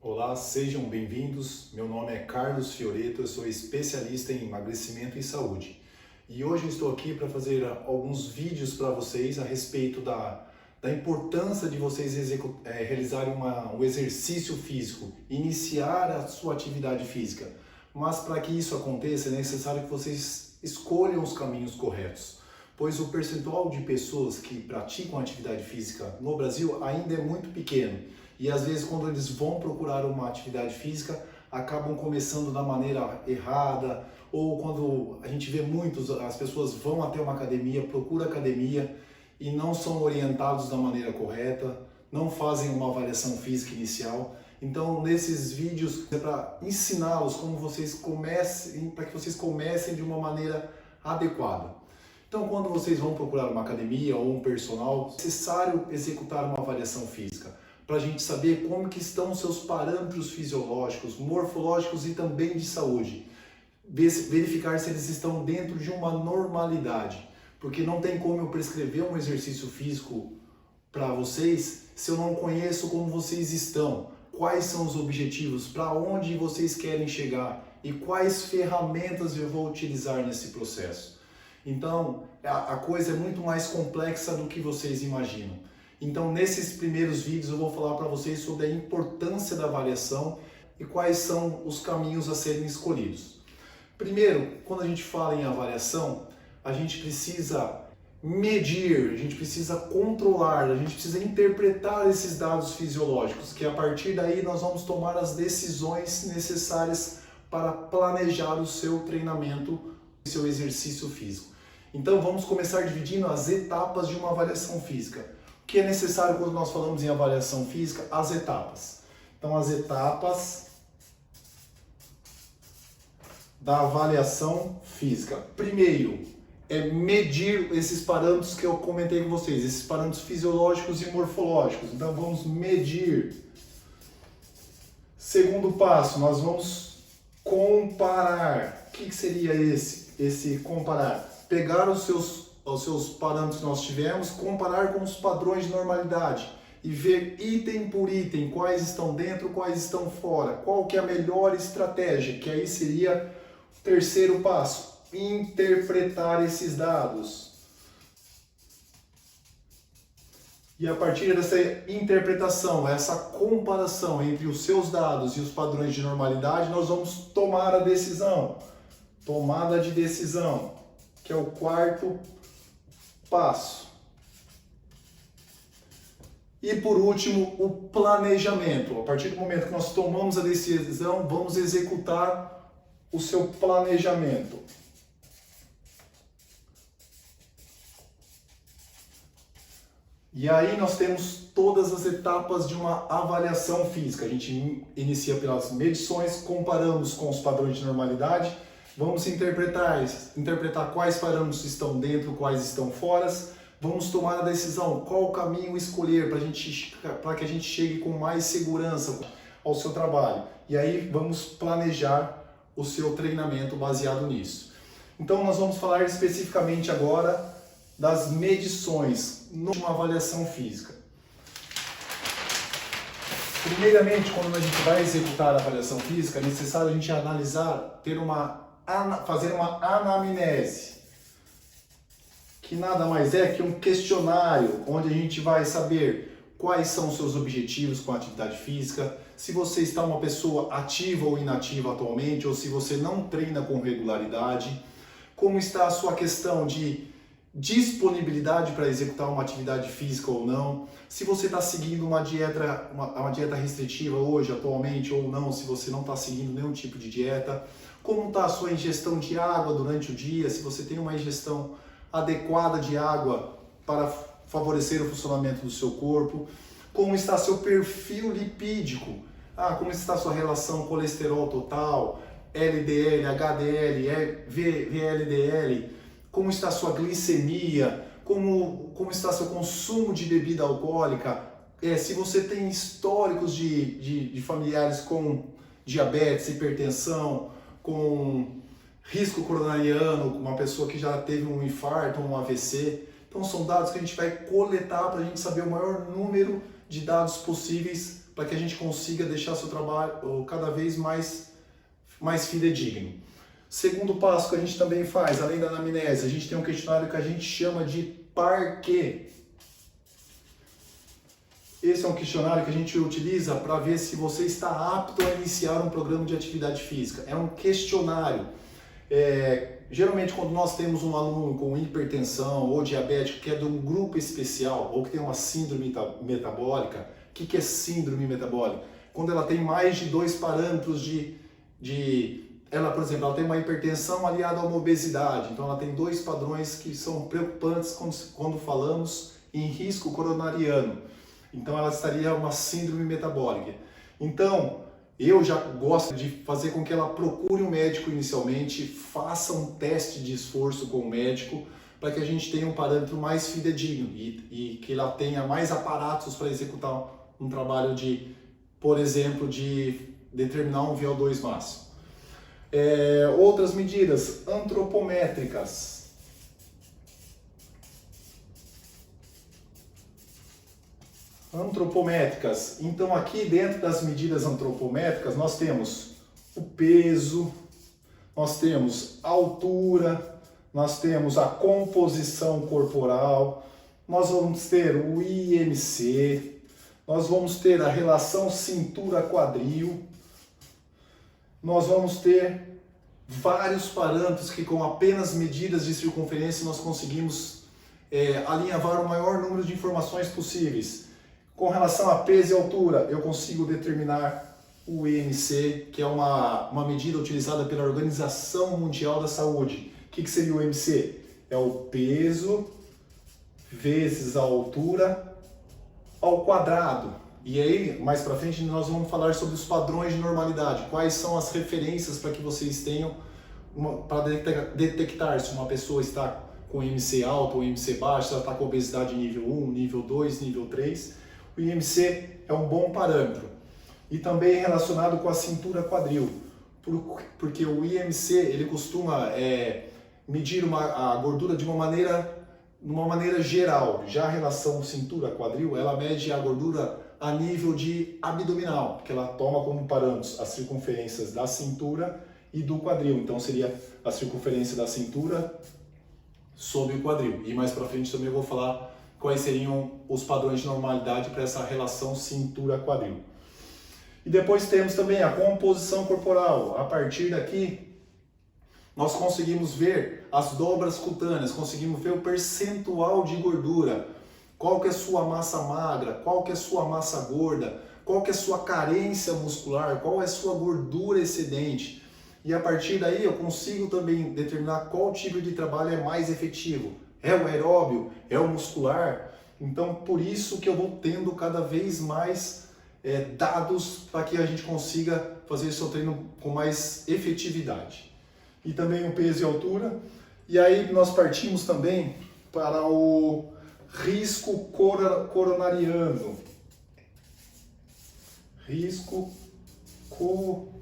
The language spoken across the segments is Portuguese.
Olá, sejam bem-vindos. Meu nome é Carlos Fioreto, eu sou especialista em emagrecimento e saúde. E hoje eu estou aqui para fazer alguns vídeos para vocês a respeito da importância de vocês realizarem um exercício físico, iniciar a sua atividade física. Mas para que isso aconteça é necessário que vocês escolham os caminhos corretos, pois o percentual de pessoas que praticam atividade física no Brasil ainda é muito pequeno. E às vezes quando eles vão procurar uma atividade física, acabam começando da maneira errada, ou quando a gente vê as pessoas vão até uma academia, procuram academia e não são orientados da maneira correta, não fazem uma avaliação física inicial. Então nesses vídeos é para ensiná-los para que vocês comecem de uma maneira adequada. Então quando vocês vão procurar uma academia ou um personal, é necessário executar uma avaliação física, para a gente saber como que estão os seus parâmetros fisiológicos, morfológicos e também de saúde. Verificar se eles estão dentro de uma normalidade, porque não tem como eu prescrever um exercício físico para vocês se eu não conheço como vocês estão, quais são os objetivos, para onde vocês querem chegar e quais ferramentas eu vou utilizar nesse processo. Então, a coisa é muito mais complexa do que vocês imaginam. Então, nesses primeiros vídeos eu vou falar para vocês sobre a importância da avaliação e quais são os caminhos a serem escolhidos. Primeiro, quando a gente fala em avaliação, a gente precisa medir, a gente precisa controlar, a gente precisa interpretar esses dados fisiológicos, que a partir daí nós vamos tomar as decisões necessárias para planejar o seu treinamento, o seu exercício físico. Então, vamos começar dividindo as etapas de uma avaliação física. O que é necessário quando nós falamos em avaliação física? As etapas. Então, as etapas da avaliação física. Primeiro, é medir esses parâmetros que eu comentei com vocês, esses parâmetros fisiológicos e morfológicos. Então, vamos medir. Segundo passo, nós vamos comparar. O que seria esse comparar? Pegar os seus parâmetros que nós tivemos, comparar com os padrões de normalidade e ver item por item quais estão dentro, quais estão fora, qual que é a melhor estratégia, que aí seria o terceiro passo, interpretar esses dados. E a partir dessa interpretação, essa comparação entre os seus dados e os padrões de normalidade, nós vamos tomar a decisão. Tomada de decisão, que é o quarto passo. E por último, o planejamento. A partir do momento que nós tomamos a decisão, vamos executar o seu planejamento. E aí nós temos todas as etapas de uma avaliação física. A gente inicia pelas medições, comparamos com os padrões de normalidade, vamos interpretar quais parâmetros estão dentro, quais estão fora. Vamos tomar a decisão, qual caminho escolher para que a gente chegue com mais segurança ao seu trabalho. E aí vamos planejar o seu treinamento baseado nisso. Então nós vamos falar especificamente agora das medições numa avaliação física. Primeiramente, quando a gente vai executar a avaliação física, é necessário a gente analisar, fazer uma anamnese, que nada mais é que um questionário onde a gente vai saber quais são os seus objetivos com a atividade física, se você está uma pessoa ativa ou inativa atualmente, ou se você não treina com regularidade, como está a sua questão de disponibilidade para executar uma atividade física ou não, se você está seguindo uma dieta restritiva hoje, atualmente, ou não, se você não está seguindo nenhum tipo de dieta, como está a sua ingestão de água durante o dia, se você tem uma ingestão adequada de água para favorecer o funcionamento do seu corpo, como está seu perfil lipídico, como está sua relação colesterol total, LDL, HDL, VLDL, como está sua glicemia, como está seu consumo de bebida alcoólica, se você tem históricos de familiares com diabetes, hipertensão, com risco coronariano, uma pessoa que já teve um infarto, um AVC. Então são dados que a gente vai coletar para a gente saber o maior número de dados possíveis para que a gente consiga deixar seu trabalho cada vez mais fidedigno. Segundo passo que a gente também faz, além da anamnese, a gente tem um questionário que a gente chama de PARQ. Esse é um questionário que a gente utiliza para ver se você está apto a iniciar um programa de atividade física. É um questionário. Geralmente, quando nós temos um aluno com hipertensão ou diabético que é de um grupo especial ou que tem uma síndrome metabólica, o que é síndrome metabólica? Quando ela tem mais de 2 parâmetros ela, por exemplo, ela tem uma hipertensão aliada a uma obesidade, então ela tem 2 padrões que são preocupantes quando falamos em risco coronariano. Então ela estaria uma síndrome metabólica. Então, eu já gosto de fazer com que ela procure um médico inicialmente, faça um teste de esforço com o médico, para que a gente tenha um parâmetro mais fidedigno e que ela tenha mais aparatos para executar um trabalho por exemplo, de determinar um VO2 máximo. Outras medidas antropométricas. Então aqui dentro das medidas antropométricas nós temos o peso, nós temos a altura, nós temos a composição corporal, nós vamos ter o IMC, nós vamos ter a relação cintura-quadril, nós vamos ter vários parâmetros que com apenas medidas de circunferência nós conseguimos alinhavar o maior número de informações possíveis. Com relação a peso e altura, eu consigo determinar o IMC, que é uma medida utilizada pela Organização Mundial da Saúde. O que seria o IMC? É o peso vezes a altura ao quadrado. E aí, mais para frente, nós vamos falar sobre os padrões de normalidade. Quais são as referências para que vocês tenham para detectar se uma pessoa está com IMC alto ou IMC baixo, se ela está com obesidade nível 1, nível 2, nível 3. O IMC é um bom parâmetro. E também relacionado com a cintura quadril, porque o IMC ele costuma medir a gordura de uma maneira geral. Já a relação cintura quadril, ela mede a gordura a nível de abdominal, que ela toma como parâmetros as circunferências da cintura e do quadril. Então seria a circunferência da cintura sobre o quadril. E mais para frente também eu vou falar quais seriam os padrões de normalidade para essa relação cintura-quadril. E depois temos também a composição corporal. A partir daqui, nós conseguimos ver as dobras cutâneas, conseguimos ver o percentual de gordura, qual que é a sua massa magra, qual que é a sua massa gorda, qual que é a sua carência muscular, qual é a sua gordura excedente. E a partir daí eu consigo também determinar qual tipo de trabalho é mais efetivo. É o aeróbio? É o muscular? Então, por isso que eu vou tendo cada vez mais dados para que a gente consiga fazer esse seu treino com mais efetividade. E também o peso e altura. E aí nós partimos também para o risco coronariano. Risco coronariano.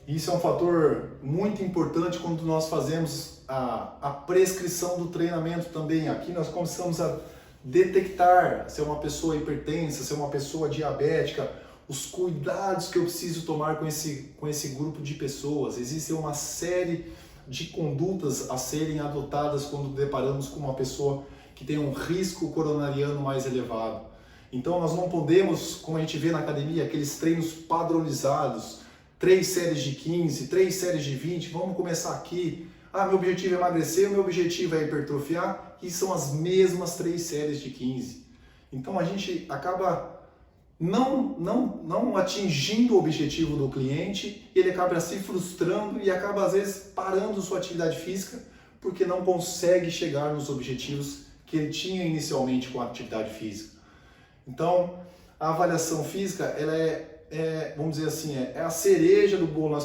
Isso é um fator muito importante quando nós fazemos a prescrição do treinamento também. Aqui nós começamos a detectar se é uma pessoa hipertensa, se é uma pessoa diabética, os cuidados que eu preciso tomar com esse grupo de pessoas. Existe uma série de condutas a serem adotadas quando deparamos com uma pessoa que tem um risco coronariano mais elevado. Então nós não podemos, como a gente vê na academia, aqueles treinos padronizados, 3 séries de 15, 3 séries de 20, vamos começar aqui. Meu objetivo é emagrecer, meu objetivo é hipertrofiar, e são as mesmas 3 séries de 15. Então a gente acaba não atingindo o objetivo do cliente, ele acaba se frustrando e acaba às vezes parando sua atividade física porque não consegue chegar nos objetivos que ele tinha inicialmente com a atividade física. Então, a avaliação física, ela vamos dizer assim, é a cereja do bolo,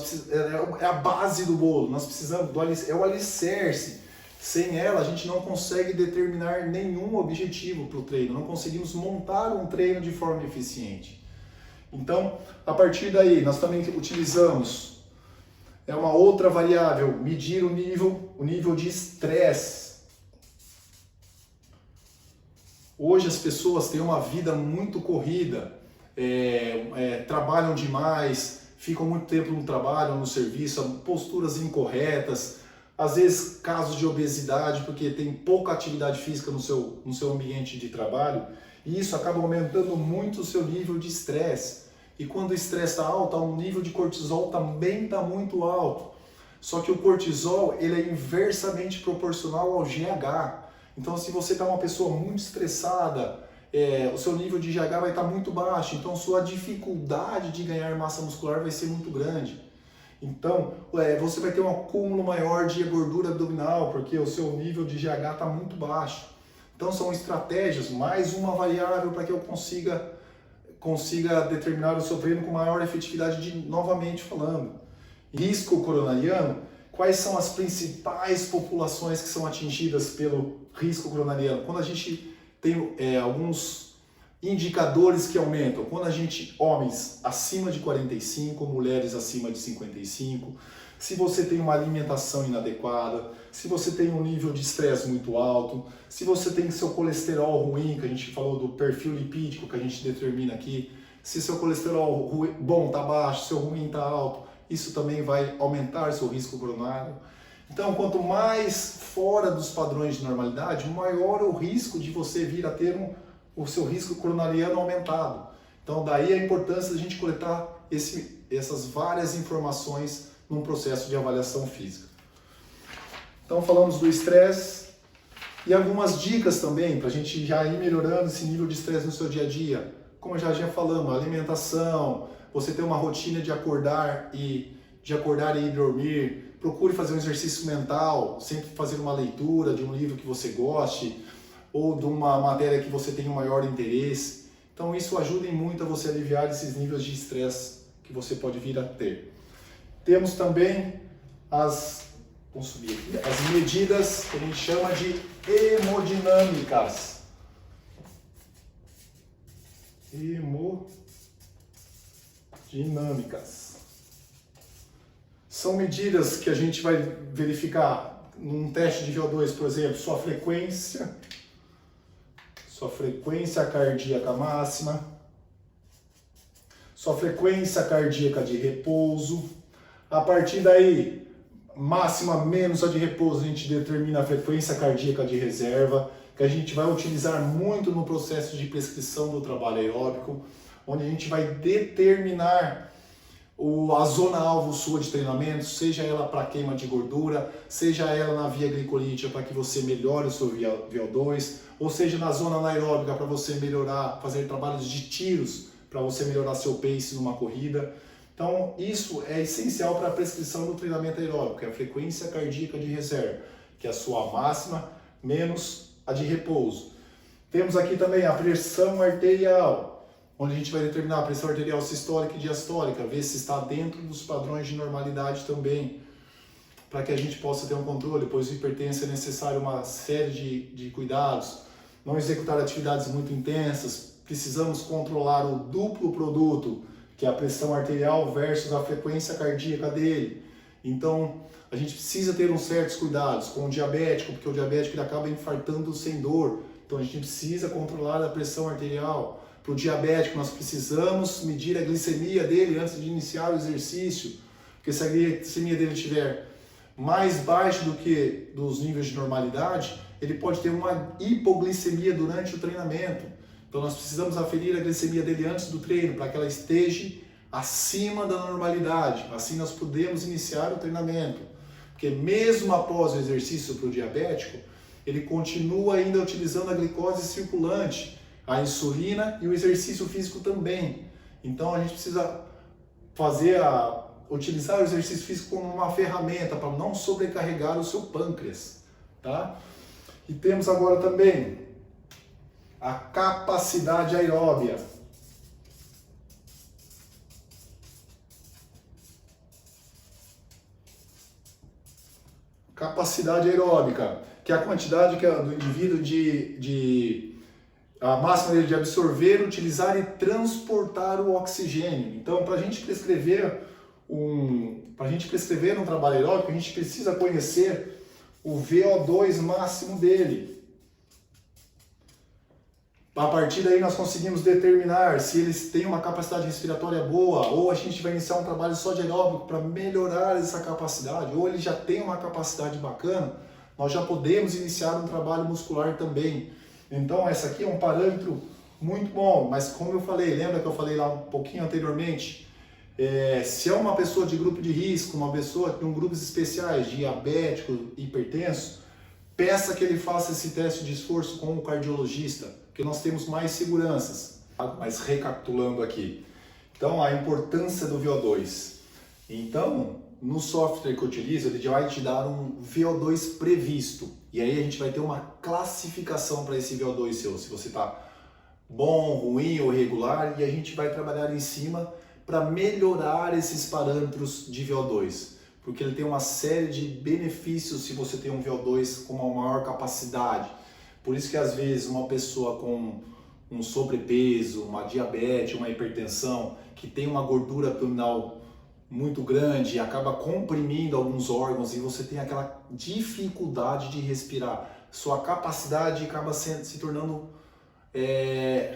é a base do bolo, nós precisamos, é o alicerce. Sem ela, a gente não consegue determinar nenhum objetivo para o treino, não conseguimos montar um treino de forma eficiente. Então, a partir daí, nós também utilizamos uma outra variável, medir o nível de estresse. Hoje as pessoas têm uma vida muito corrida, trabalham demais, ficam muito tempo no trabalho, no serviço, posturas incorretas, às vezes casos de obesidade, porque tem pouca atividade física no seu ambiente de trabalho, e isso acaba aumentando muito o seu nível de estresse. E quando o estresse está alto, o nível de cortisol também está muito alto. Só que o cortisol ele é inversamente proporcional ao GH. Então, se você está uma pessoa muito estressada, o seu nível de GH vai estar muito baixo, então sua dificuldade de ganhar massa muscular vai ser muito grande. Então, você vai ter um acúmulo maior de gordura abdominal, porque o seu nível de GH está muito baixo. Então, são estratégias, mais uma variável para que eu consiga determinar o seu treino com maior efetividade, novamente falando. Risco coronariano, quais são as principais populações que são atingidas pelo risco coronariano? Quando a gente tem alguns indicadores que aumentam, quando homens acima de 45, mulheres acima de 55, se você tem uma alimentação inadequada, se você tem um nível de estresse muito alto, se você tem seu colesterol ruim, que a gente falou do perfil lipídico que a gente determina aqui, se seu colesterol bom está baixo, seu ruim está alto, isso também vai aumentar seu risco coronário. Então, quanto mais fora dos padrões de normalidade, maior o risco de você vir a ter o seu risco coronariano aumentado. Então, daí a importância de a gente coletar essas várias informações num processo de avaliação física. Então, falamos do estresse e algumas dicas também para a gente já ir melhorando esse nível de estresse no seu dia a dia. Como já falamos, alimentação, você ter uma rotina de acordar e ir dormir, procure fazer um exercício mental, sempre fazer uma leitura de um livro que você goste ou de uma matéria que você tenha um maior interesse. Então isso ajuda muito a você aliviar esses níveis de estresse que você pode vir a ter. Temos também vamos subir aqui, as medidas que a gente chama de hemodinâmicas. Hemodinâmicas. São medidas que a gente vai verificar num teste de VO2, por exemplo, sua frequência cardíaca máxima, sua frequência cardíaca de repouso. A partir daí, máxima menos a de repouso, a gente determina a frequência cardíaca de reserva, que a gente vai utilizar muito no processo de prescrição do trabalho aeróbico, onde a gente vai determinar a zona-alvo sua de treinamento, seja ela para queima de gordura, seja ela na via glicolítica para que você melhore o seu VO2, ou seja na zona anaeróbica para você melhorar, fazer trabalhos de tiros, para você melhorar seu pace numa corrida. Então isso é essencial para a prescrição do treinamento aeróbico, que é a frequência cardíaca de reserva, que é a sua máxima menos a de repouso. Temos aqui também a pressão arterial, onde a gente vai determinar a pressão arterial sistólica e diastólica, ver se está dentro dos padrões de normalidade também, para que a gente possa ter um controle, pois hipertensão é necessário uma série de cuidados, não executar atividades muito intensas, precisamos controlar o duplo produto, que é a pressão arterial versus a frequência cardíaca dele. Então, a gente precisa ter uns certos cuidados com o diabético, porque o diabético ele acaba infartando sem dor. Então, a gente precisa controlar a pressão arterial. Para o diabético, nós precisamos medir a glicemia dele antes de iniciar o exercício, porque se a glicemia dele estiver mais baixa do que dos níveis de normalidade, ele pode ter uma hipoglicemia durante o treinamento. Então nós precisamos aferir a glicemia dele antes do treino, para que ela esteja acima da normalidade. Assim nós podemos iniciar o treinamento. Porque mesmo após o exercício para o diabético, ele continua ainda utilizando a glicose circulante, a insulina e o exercício físico também. Então a gente precisa utilizar o exercício físico como uma ferramenta para não sobrecarregar o seu pâncreas, tá? E temos agora também a capacidade aeróbia. Capacidade aeróbica, que é a quantidade do indivíduo a máxima dele de absorver, utilizar e transportar o oxigênio. Então, para a gente prescrever um trabalho aeróbico, a gente precisa conhecer o VO2 máximo dele. A partir daí nós conseguimos determinar se eles têm uma capacidade respiratória boa, ou a gente vai iniciar um trabalho só de aeróbico para melhorar essa capacidade, ou ele já tem uma capacidade bacana, nós já podemos iniciar um trabalho muscular também. Então essa aqui é um parâmetro muito bom, mas como eu falei, lembra que eu falei lá um pouquinho anteriormente, se é uma pessoa de grupo de risco, uma pessoa com grupos especiais, diabético, hipertenso, peça que ele faça esse teste de esforço com o cardiologista, porque nós temos mais seguranças. Mas recapitulando aqui, então a importância do VO2. Então, no software que eu utilizo, ele já vai te dar um VO2 previsto. E aí a gente vai ter uma classificação para esse VO2 seu, se você está bom, ruim ou regular, e a gente vai trabalhar em cima para melhorar esses parâmetros de VO2. Porque ele tem uma série de benefícios se você tem um VO2 com uma maior capacidade. Por isso que às vezes uma pessoa com um sobrepeso, uma diabetes, uma hipertensão, que tem uma gordura abdominal muito grande, acaba comprimindo alguns órgãos e você tem aquela dificuldade de respirar. Sua capacidade acaba se tornando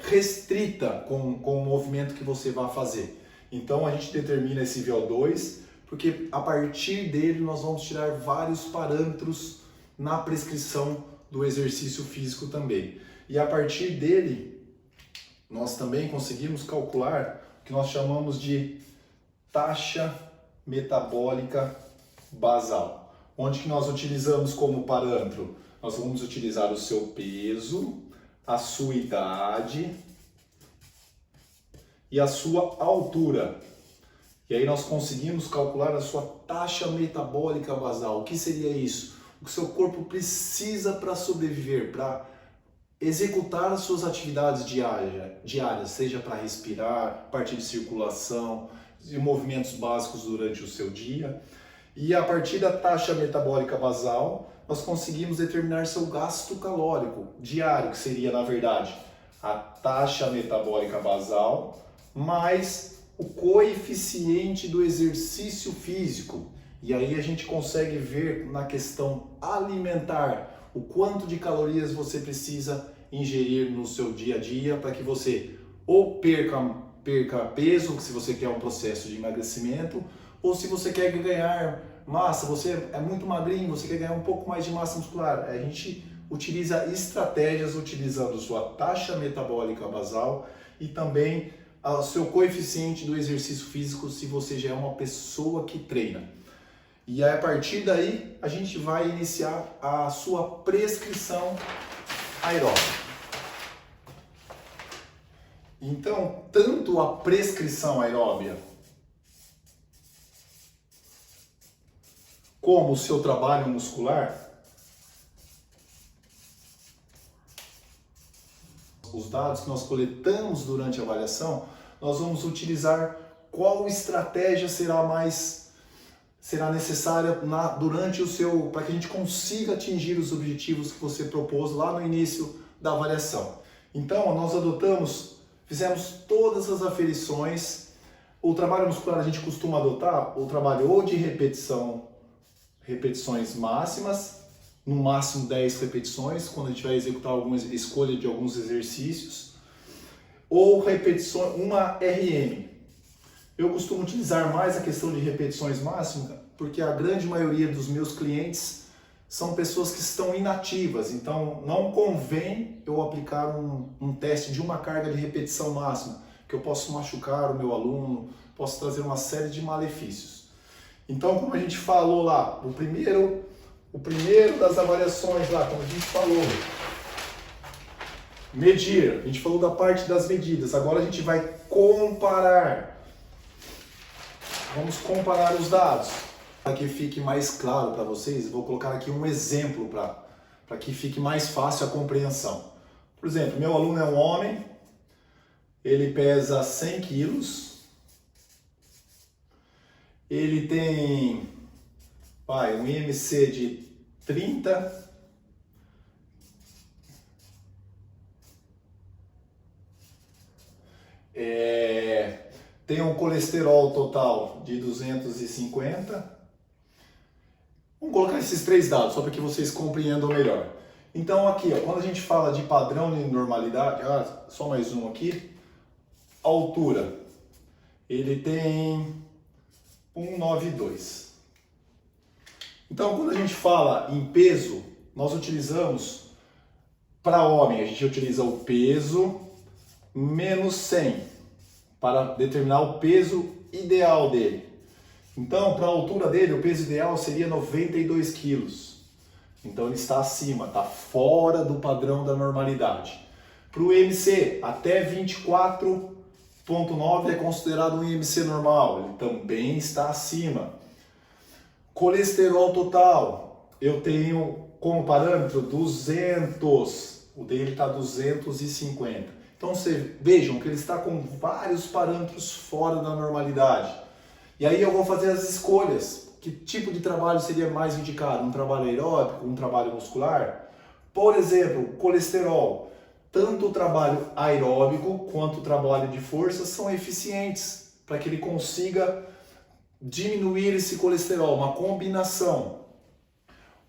restrita com o movimento que você vai fazer. Então a gente determina esse VO2, porque a partir dele nós vamos tirar vários parâmetros na prescrição do exercício físico também. E a partir dele, nós também conseguimos calcular o que nós chamamos de taxa metabólica basal. Onde que nós utilizamos como parâmetro? Nós vamos utilizar o seu peso, a sua idade e a sua altura. E aí nós conseguimos calcular a sua taxa metabólica basal. O que seria isso? O que o seu corpo precisa para sobreviver, para executar as suas atividades diárias, seja para respirar, parte de circulação, e movimentos básicos durante o seu dia. E a partir da taxa metabólica basal, nós conseguimos determinar seu gasto calórico diário, que seria, na verdade, a taxa metabólica basal mais o coeficiente do exercício físico. E aí a gente consegue ver na questão alimentar o quanto de calorias você precisa ingerir no seu dia a dia para que você ou perca peso, se você quer um processo de emagrecimento, ou se você quer ganhar massa, você é muito magrinho, você quer ganhar um pouco mais de massa muscular. A gente utiliza estratégias utilizando sua taxa metabólica basal e também o seu coeficiente do exercício físico, se você já é uma pessoa que treina. E aí, a partir daí, a gente vai iniciar a sua prescrição aeróbica. Então, tanto a prescrição aeróbica como o seu trabalho muscular, os dados que nós coletamos durante a avaliação, nós vamos utilizar qual estratégia será necessária durante para que a gente consiga atingir os objetivos que você propôs lá no início da avaliação. Então, nós fizemos todas as aferições. O trabalho muscular a gente costuma adotar o trabalho ou de repetições máximas, no máximo 10 repetições, quando a gente vai executar alguma escolha de alguns exercícios, ou repetições, uma RM. Eu costumo utilizar mais a questão de repetições máximas, porque a grande maioria dos meus clientes são pessoas que estão inativas, então não convém eu aplicar um teste de uma carga de repetição máxima, que eu posso machucar o meu aluno, posso trazer uma série de malefícios. Então, como a gente falou lá, o primeiro das avaliações lá, como a gente falou, medir, a gente falou da parte das medidas, agora a gente vai comparar. Vamos comparar os dados. Para que fique mais claro para vocês, vou colocar aqui um exemplo para que fique mais fácil a compreensão. Por exemplo, meu aluno é um homem, ele pesa 100 quilos, ele tem um IMC de 30, tem um colesterol total de 250. Vamos colocar esses três dados, só para que vocês compreendam melhor. Então aqui, ó, quando a gente fala de padrão de normalidade, só mais um aqui, altura, ele tem 192. Então quando a gente fala em peso, nós utilizamos, para homem, a gente utiliza o peso menos 100 para determinar o peso ideal dele. Então, para a altura dele, o peso ideal seria 92 quilos. Então, ele está acima, está fora do padrão da normalidade. Para o IMC, até 24,9 é considerado um IMC normal. Ele também está acima. Colesterol total, eu tenho como parâmetro 200. O dele está 250. Então, vejam que ele está com vários parâmetros fora da normalidade. E aí eu vou fazer as escolhas. Que tipo de trabalho seria mais indicado? Um trabalho aeróbico, um trabalho muscular? Por exemplo, colesterol. Tanto o trabalho aeróbico quanto o trabalho de força são eficientes para que ele consiga diminuir esse colesterol, uma combinação.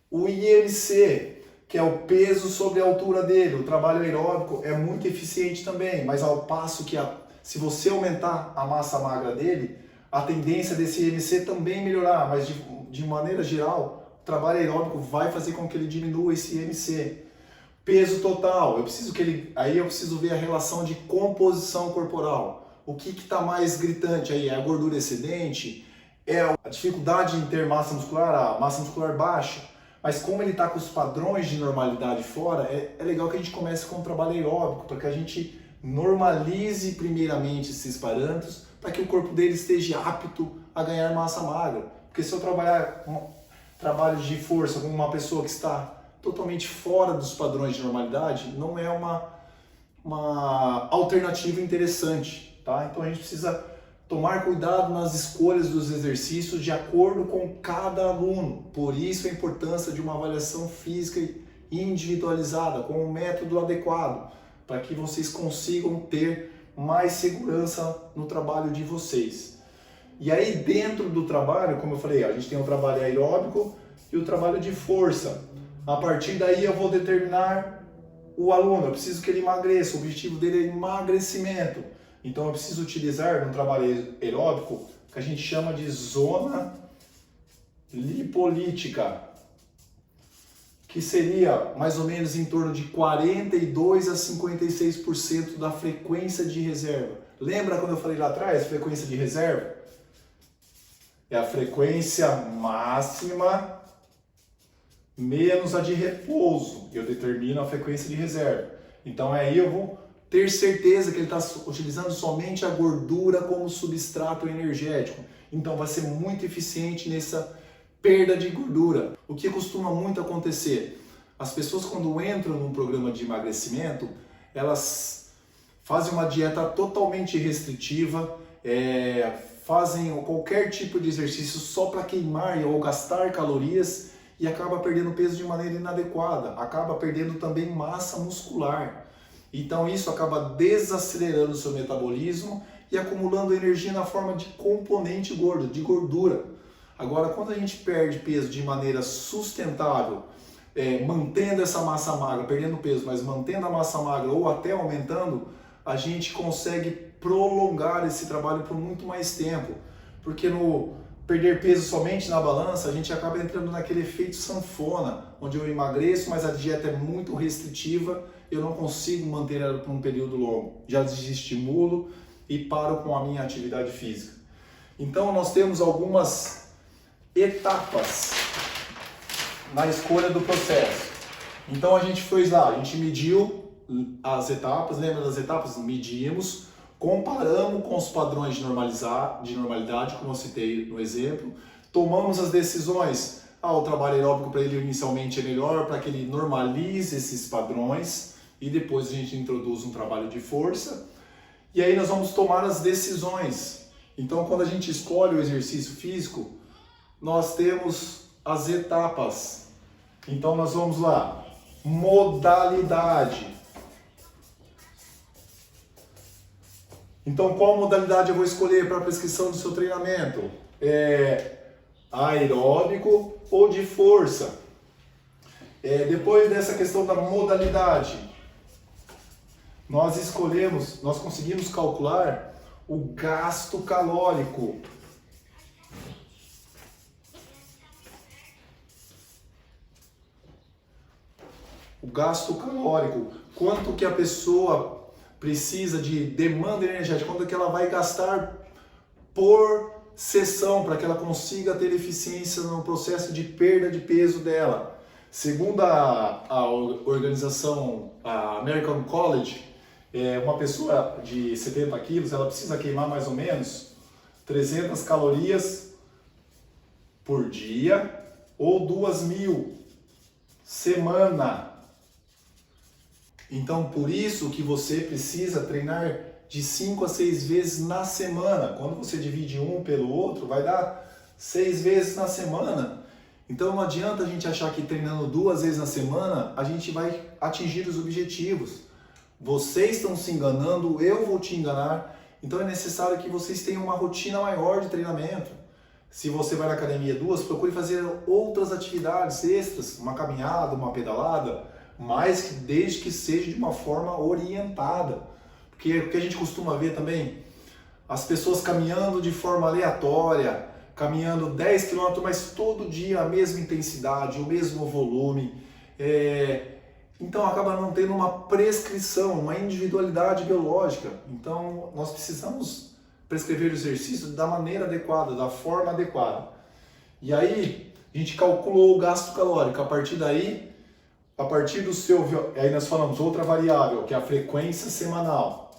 O IMC, que é o peso sobre a altura dele, o trabalho aeróbico é muito eficiente também, mas ao passo que se você aumentar a massa magra dele, a tendência desse IMC também melhorar, mas de maneira geral, o trabalho aeróbico vai fazer com que ele diminua esse IMC. Peso total, aí eu preciso ver a relação de composição corporal. O que está mais gritante aí? É a gordura excedente? É a dificuldade em ter massa muscular, a massa muscular baixa? Mas como ele está com os padrões de normalidade fora, é legal que a gente comece com o trabalho aeróbico, para que a gente normalize primeiramente esses parâmetros, para que o corpo dele esteja apto a ganhar massa magra. Porque se eu trabalhar trabalho de força com uma pessoa que está totalmente fora dos padrões de normalidade, não é uma alternativa interessante, tá? Então a gente precisa tomar cuidado nas escolhas dos exercícios de acordo com cada aluno. Por isso a importância de uma avaliação física individualizada, com um método adequado, para que vocês consigam ter mais segurança no trabalho de vocês. E aí dentro do trabalho, como eu falei, a gente tem o trabalho aeróbico e o trabalho de força. A partir daí eu vou determinar o aluno, eu preciso que ele emagreça, o objetivo dele é emagrecimento. Então eu preciso utilizar no trabalho aeróbico o que a gente chama de zona lipolítica, que seria mais ou menos em torno de 42 a 56% da frequência de reserva. Lembra quando eu falei lá atrás, frequência de reserva? É a frequência máxima menos a de repouso. Eu determino a frequência de reserva. Então aí eu vou ter certeza que ele está utilizando somente a gordura como substrato energético. Então vai ser muito eficiente nessa perda de gordura. O que costuma muito acontecer? As pessoas quando entram num programa de emagrecimento, elas fazem uma dieta totalmente restritiva, fazem qualquer tipo de exercício só para queimar ou gastar calorias e acaba perdendo peso de maneira inadequada, acaba perdendo também massa muscular. Então isso acaba desacelerando o seu metabolismo e acumulando energia na forma de componente gordo, de gordura. Agora, quando a gente perde peso de maneira sustentável, mantendo essa massa magra, perdendo peso, mas mantendo a massa magra ou até aumentando, a gente consegue prolongar esse trabalho por muito mais tempo. Porque no perder peso somente na balança, a gente acaba entrando naquele efeito sanfona, onde eu emagreço, mas a dieta é muito restritiva, eu não consigo manter ela por um período longo. Já desestimulo e paro com a minha atividade física. Então nós temos algumas etapas na escolha do processo. Então a gente foi lá, a gente mediu as etapas, lembra das etapas? Medimos, comparamos com os padrões de normalidade, como eu citei no exemplo, tomamos as decisões. O trabalho aeróbico para ele inicialmente é melhor, para que ele normalize esses padrões, e depois a gente introduz um trabalho de força, e aí nós vamos tomar as decisões. Então quando a gente escolhe o exercício físico, nós temos as etapas. Então nós vamos lá, modalidade. Então qual modalidade eu vou escolher para a prescrição do seu treinamento? Aeróbico ou de força? Depois dessa questão da modalidade, nós conseguimos calcular o gasto calórico. O gasto calórico, quanto que a pessoa precisa de demanda energética, quanto que ela vai gastar por sessão para que ela consiga ter eficiência no processo de perda de peso dela. Segundo a organização, a American College, uma pessoa de 70 quilos, ela precisa queimar mais ou menos 300 calorias por dia ou 2.000 semana. Então, por isso que você precisa treinar de 5 a 6 vezes na semana. Quando você divide um pelo outro, vai dar 6 vezes na semana. Então, não adianta a gente achar que treinando 2 vezes na semana, a gente vai atingir os objetivos. Vocês estão se enganando, eu vou te enganar. Então, é necessário que vocês tenham uma rotina maior de treinamento. Se você vai na academia 2, procure fazer outras atividades extras, uma caminhada, uma pedalada, mas que desde que seja de uma forma orientada. Porque o que a gente costuma ver também, as pessoas caminhando de forma aleatória, caminhando 10 km, mas todo dia a mesma intensidade, o mesmo volume. Então acaba não tendo uma prescrição, uma individualidade biológica. Então nós precisamos prescrever o exercício da maneira adequada, da forma adequada. E aí a gente calculou o gasto calórico. A partir daí, a partir do seu... Aí nós falamos outra variável, que é a frequência semanal.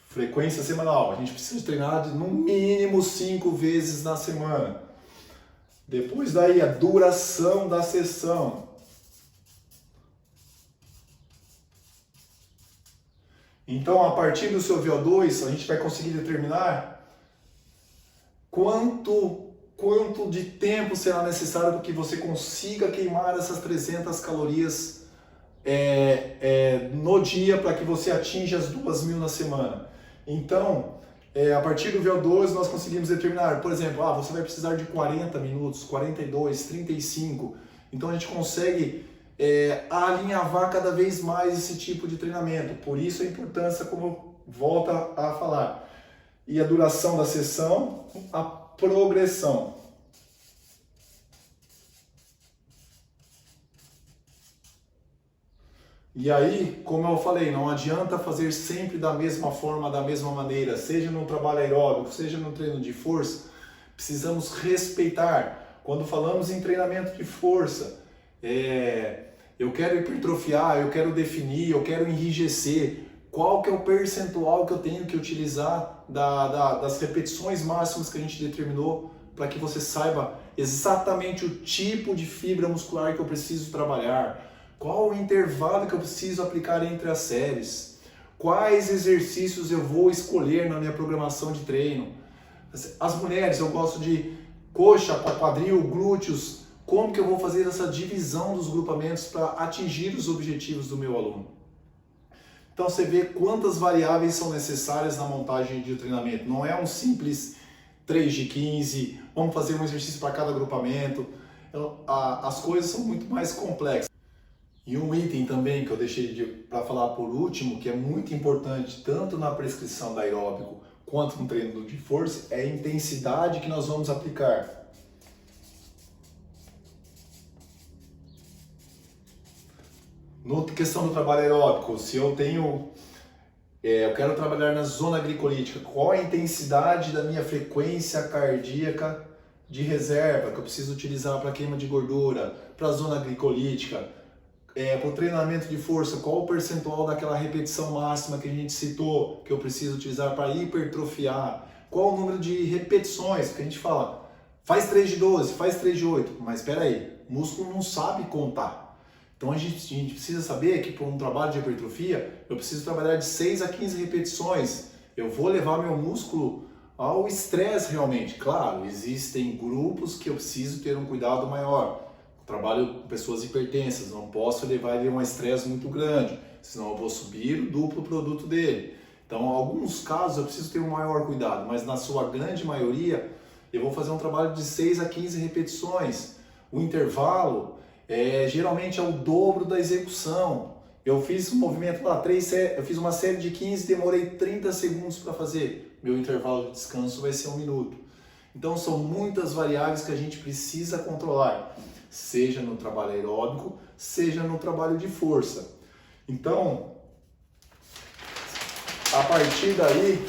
Frequência semanal. A gente precisa treinar de no mínimo 5 vezes na semana. Depois daí, a duração da sessão. Então, a partir do seu VO2, a gente vai conseguir determinar quanto de tempo será necessário para que você consiga queimar essas 300 calorias no dia, para que você atinja as 2.000 na semana. Então, a partir do VO2 nós conseguimos determinar, por exemplo, você vai precisar de 40 minutos, 42, 35. Então a gente consegue alinhavar cada vez mais esse tipo de treinamento. Por isso a importância, como volta a falar. E a duração da sessão, a progressão. E aí, como eu falei, não adianta fazer sempre da mesma forma, da mesma maneira, seja no trabalho aeróbico, seja no treino de força, precisamos respeitar. Quando falamos em treinamento de força, eu quero hipertrofiar, eu quero definir, eu quero enrijecer, qual que é o percentual que eu tenho que utilizar das repetições máximas que a gente determinou, para que você saiba exatamente o tipo de fibra muscular que eu preciso trabalhar, qual o intervalo que eu preciso aplicar entre as séries, quais exercícios eu vou escolher na minha programação de treino. As mulheres, eu gosto de coxa, quadril, glúteos, como que eu vou fazer essa divisão dos grupamentos para atingir os objetivos do meu aluno. Então você vê quantas variáveis são necessárias na montagem de treinamento. Não é um simples 3 de 15, vamos fazer um exercício para cada agrupamento. As coisas são muito mais complexas. E um item também que eu deixei para falar por último, que é muito importante tanto na prescrição da aeróbico quanto no treino de força, é a intensidade que nós vamos aplicar. Na questão do trabalho aeróbico, se eu tenho, eu quero trabalhar na zona glicolítica, qual a intensidade da minha frequência cardíaca de reserva que eu preciso utilizar para queima de gordura, para a zona glicolítica? Para o treinamento de força, qual o percentual daquela repetição máxima que a gente citou, que eu preciso utilizar para hipertrofiar? Qual o número de repetições? Porque a gente fala, faz 3 de 12, faz 3 de 8, mas espera aí, o músculo não sabe contar. Então a gente precisa saber que para um trabalho de hipertrofia, eu preciso trabalhar de 6 a 15 repetições. Eu vou levar meu músculo ao estresse realmente. Claro, existem grupos que eu preciso ter um cuidado maior. Trabalho com pessoas hipertensas, não posso levar ele a um estresse muito grande, senão eu vou subir o duplo produto dele. Então, em alguns casos eu preciso ter um maior cuidado, mas na sua grande maioria eu vou fazer um trabalho de 6 a 15 repetições. O intervalo geralmente é o dobro da execução. Eu fiz um movimento lá, eu fiz uma série de 15, demorei 30 segundos para fazer. Meu intervalo de descanso vai ser 1 minuto. Então são muitas variáveis que a gente precisa controlar, seja no trabalho aeróbico, seja no trabalho de força. Então, a partir daí,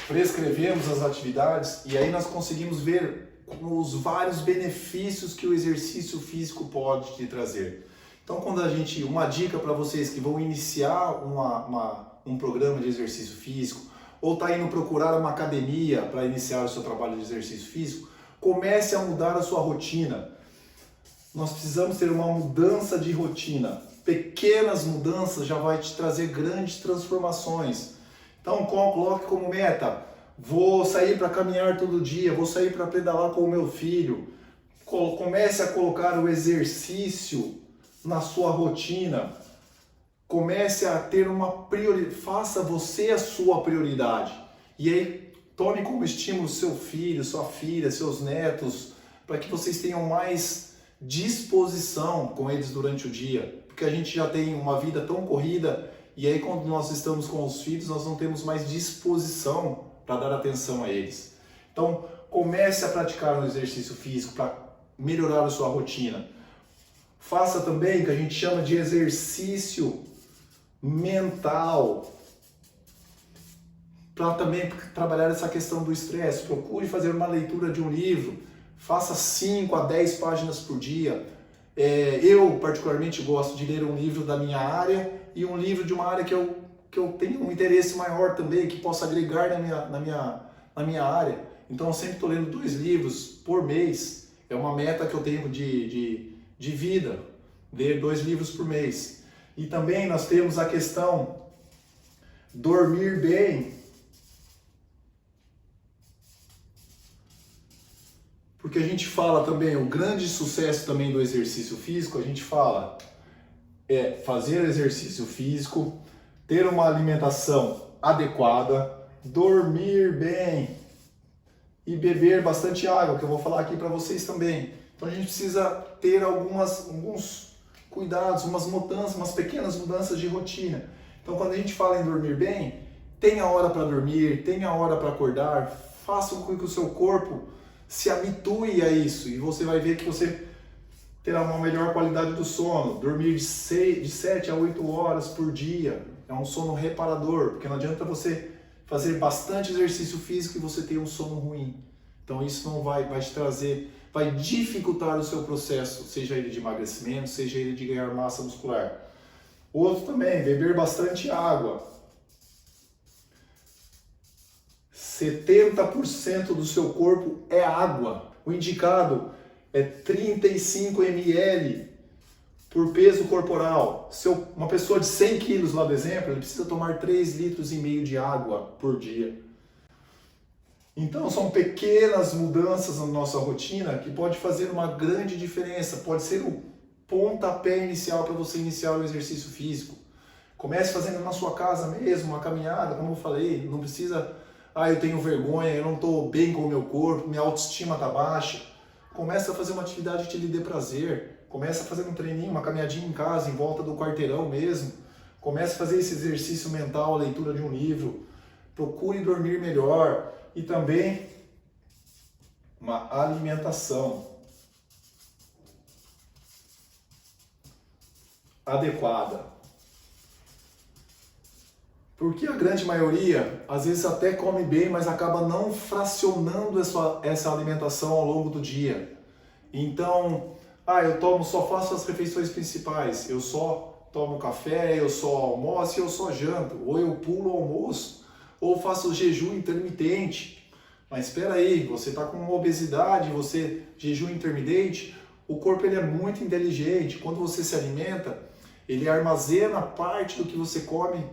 prescrevemos as atividades e aí nós conseguimos ver os vários benefícios que o exercício físico pode te trazer. Então, uma dica para vocês que vão iniciar um programa de exercício físico ou está indo procurar uma academia para iniciar o seu trabalho de exercício físico, comece a mudar a sua rotina. Nós precisamos ter uma mudança de rotina. Pequenas mudanças já vai te trazer grandes transformações. Então, coloque como meta, vou sair para caminhar todo dia, vou sair para pedalar com o meu filho. Comece a colocar o exercício na sua rotina. Comece a ter uma prioridade, faça você a sua prioridade. E aí, tome como estímulo seu filho, sua filha, seus netos, para que vocês tenham mais disposição com eles durante o dia. Porque a gente já tem uma vida tão corrida, e aí quando nós estamos com os filhos, nós não temos mais disposição para dar atenção a eles. Então, comece a praticar um exercício físico para melhorar a sua rotina. Faça também o que a gente chama de exercício mental, para também trabalhar essa questão do estresse. Procure fazer uma leitura de um livro, faça 5 a 10 páginas por dia. Eu particularmente gosto de ler um livro da minha área e um livro de uma área que eu tenho um interesse maior também, que possa agregar na minha área. Então eu sempre estou lendo 2 livros por mês, é uma meta que eu tenho de vida, ler 2 livros por mês. E também nós temos a questão dormir bem. Porque a gente fala também, o grande sucesso também do exercício físico, a gente fala fazer exercício físico, ter uma alimentação adequada, dormir bem e beber bastante água, que eu vou falar aqui para vocês também. Então a gente precisa ter alguns cuidados, umas pequenas mudanças de rotina. Então quando a gente fala em dormir bem, tenha hora para dormir, tenha hora para acordar, faça com que o seu corpo se habitue a isso e você vai ver que você terá uma melhor qualidade do sono. Dormir de 7 a 8 horas por dia é um sono reparador, porque não adianta você fazer bastante exercício físico e você ter um sono ruim. Então isso não vai te trazer, vai dificultar o seu processo, seja ele de emagrecimento, seja ele de ganhar massa muscular. Outro também, beber bastante água. 70% do seu corpo é água. O indicado é 35 ml por peso corporal. Uma pessoa de 100 quilos, lá do exemplo, ele precisa tomar 3,5 litros de água por dia. Então são pequenas mudanças na nossa rotina que pode fazer uma grande diferença, pode ser o pontapé inicial para você iniciar o exercício físico. Comece fazendo na sua casa mesmo, uma caminhada, como eu falei, não precisa, eu tenho vergonha, eu não estou bem com o meu corpo, minha autoestima está baixa. Comece a fazer uma atividade que te lhe dê prazer, comece a fazer um treininho, uma caminhadinha em casa, em volta do quarteirão mesmo. Comece a fazer esse exercício mental, a leitura de um livro. Procure dormir melhor. E também uma alimentação adequada. Porque a grande maioria, às vezes até come bem, mas acaba não fracionando essa alimentação ao longo do dia. Então, só faço as refeições principais, eu só tomo café, eu só almoço e eu só janto, ou eu pulo o almoço, ou faço jejum intermitente. Mas espera aí, você está com obesidade, você jejum intermitente, o corpo ele é muito inteligente. Quando você se alimenta, ele armazena parte do que você come,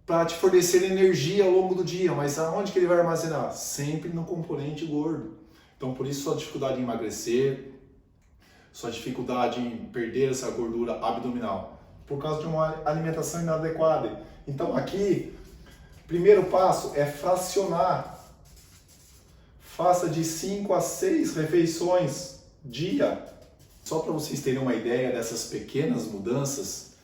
para te fornecer energia ao longo do dia. Mas aonde que ele vai armazenar? Sempre no componente gordo. Então por isso sua dificuldade em emagrecer, sua dificuldade em perder essa gordura abdominal, por causa de uma alimentação inadequada. Então aqui Primeiro passo é fracionar. Faça de 5 a 6 refeições dia. Só para vocês terem uma ideia dessas pequenas mudanças,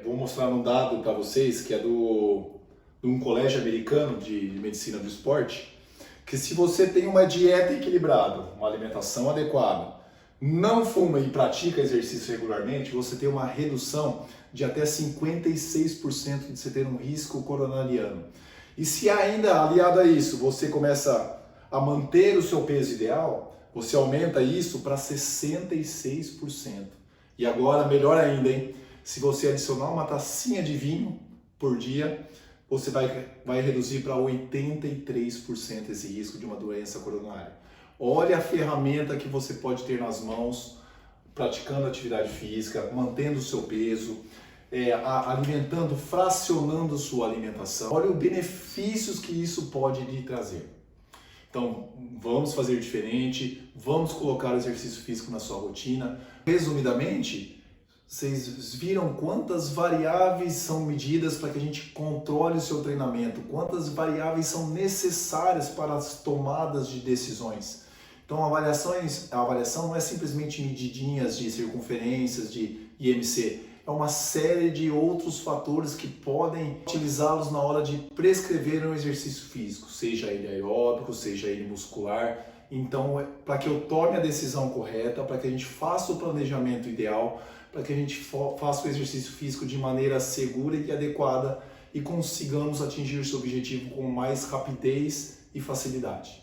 vou mostrar um dado para vocês que é de um colégio americano de medicina do esporte, que se você tem uma dieta equilibrada, uma alimentação adequada, não fuma e pratica exercício regularmente, você tem uma redução de até 56% de você ter um risco coronariano. E se ainda aliado a isso você começa a manter o seu peso ideal, você aumenta isso para 66%. E agora, melhor ainda, hein? Se você adicionar uma tacinha de vinho por dia, você vai reduzir para 83% esse risco de uma doença coronária. Olha a ferramenta que você pode ter nas mãos, praticando atividade física, mantendo o seu peso, alimentando, fracionando sua alimentação. Olha os benefícios que isso pode lhe trazer. Então, vamos fazer diferente, vamos colocar o exercício físico na sua rotina. Resumidamente, vocês viram quantas variáveis são medidas para que a gente controle o seu treinamento, quantas variáveis são necessárias para as tomadas de decisões. Então, a avaliação não é simplesmente medidinhas de circunferências, de IMC, é uma série de outros fatores que podem utilizá-los na hora de prescrever um exercício físico, seja ele aeróbico, seja ele muscular. Então, para que eu tome a decisão correta, para que a gente faça o planejamento ideal, para que a gente faça o exercício físico de maneira segura e adequada e consigamos atingir o seu objetivo com mais rapidez e facilidade.